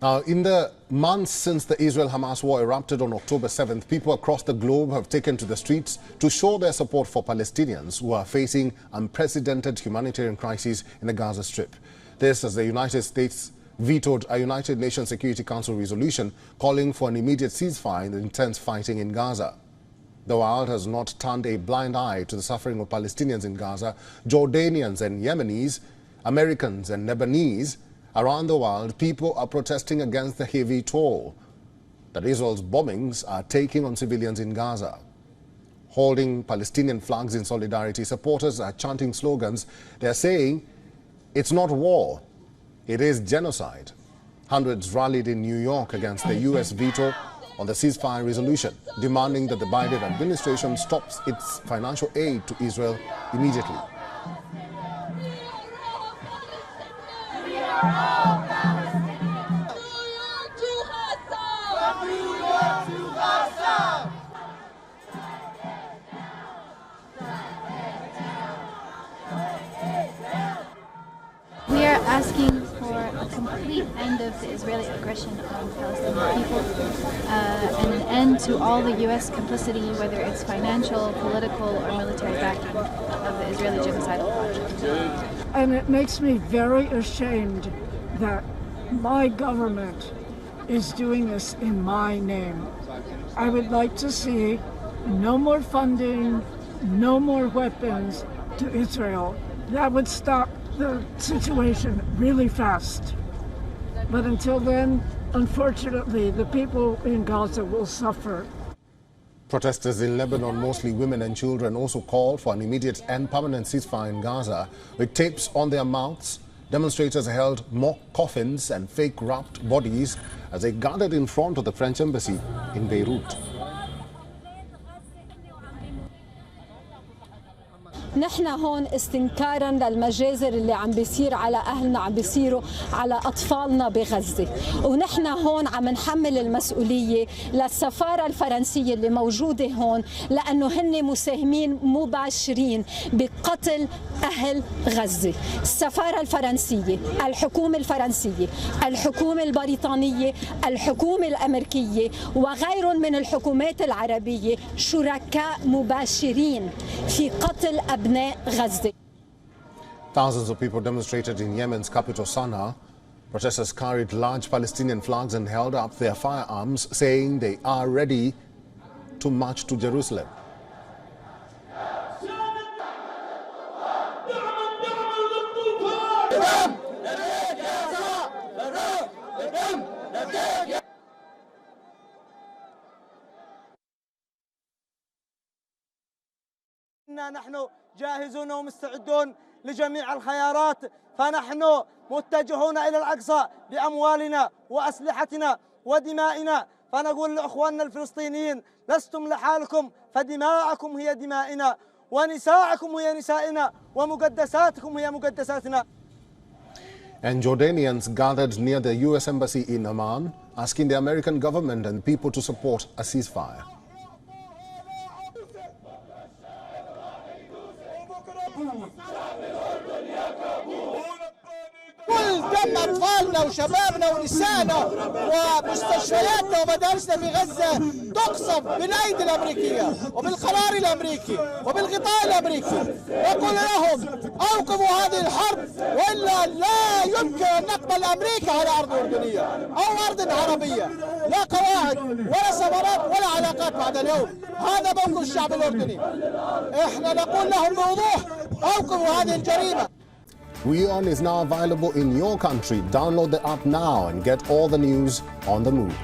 Now, in the months since the Israel-Hamas war erupted on October 7th, people across the globe have taken to the streets to show their support for Palestinians who are facing unprecedented humanitarian crises in the Gaza Strip. This as the United States vetoed a United Nations Security Council resolution calling for an immediate ceasefire in the intense fighting in Gaza. The world has not turned a blind eye to the suffering of Palestinians in Gaza. Jordanians and Yemenis, Americans and Lebanese, around the world, people are protesting against the heavy toll that Israel's bombings are taking on civilians in Gaza. Holding Palestinian flags in solidarity, supporters are chanting slogans. They are saying, "It's not war, it is genocide." Hundreds rallied in New York against the U.S. veto on the ceasefire resolution, demanding that the Biden administration stops its financial aid to Israel immediately. We are asking for a complete end of the Israeli aggression on Palestinian people and an end to all the U.S. complicity, whether it's financial, political, or military backing of the Israeli genocidal project. And it makes me very ashamed that my government is doing this in my name. I would like to see no more funding, no more weapons to Israel. That would stop the situation really fast. But until then, unfortunately, the people in Gaza will suffer. Protesters in Lebanon, mostly women and children, also called for an immediate and permanent ceasefire in Gaza. With tapes on their mouths, demonstrators held mock coffins and fake wrapped bodies as they gathered in front of the French embassy in Beirut. نحن هون استنكارا للمجازر اللي عم بيصير على أهلنا، عم بيصيروا على أطفالنا بغزة، ونحن هون عم نحمل المسؤولية للسفارة الفرنسية اللي موجودة هون لأنه هن مساهمين مباشرين بقتل أهل غزة. السفارة الفرنسية، الحكومة الفرنسية، الحكومة البريطانية، الحكومة الأمريكية وغير من الحكومات العربية شركاء مباشرين في قتل أبناء غزة. Thousands of people demonstrated in Yemen's capital Sana'a. Protesters carried large Palestinian flags and held up their firearms, saying they are ready to march to Jerusalem. نحن جاهزون ومستعدون لجميع الخيارات، فنحن متجهون إلى الأقصى بأموالنا وأسلحتنا ودمائنا، فنقول لإخواننا الفلسطينيين لستم لحالكم، فدماءكم هي دمائنا ونساءكم هي نسائنا ومقدساتكم هي مقدساتنا. And Jordanians gathered near the U.S. embassy in Amman, asking the American government and people to support a ceasefire. كل دم أطفالنا وشبابنا ونسائنا ومستشفياتنا ومدارسنا في غزة تقصف بالأيدي الأمريكية وبالقرار الأمريكي وبالغطاء الأمريكي. نقول لهم أوقفوا هذه الحرب وإلا لا يمكن أن نقبل أمريكا على أرض أردنية أو أرض عربية، لا قواعد ولا ثمرات ولا علاقات بعد اليوم. هذا موقف الشعب الأردني. إحنا نقول لهم بوضوح أوقفوا هذه الجريمة. WION is now available in your country. Download the app now and get all the news on the move.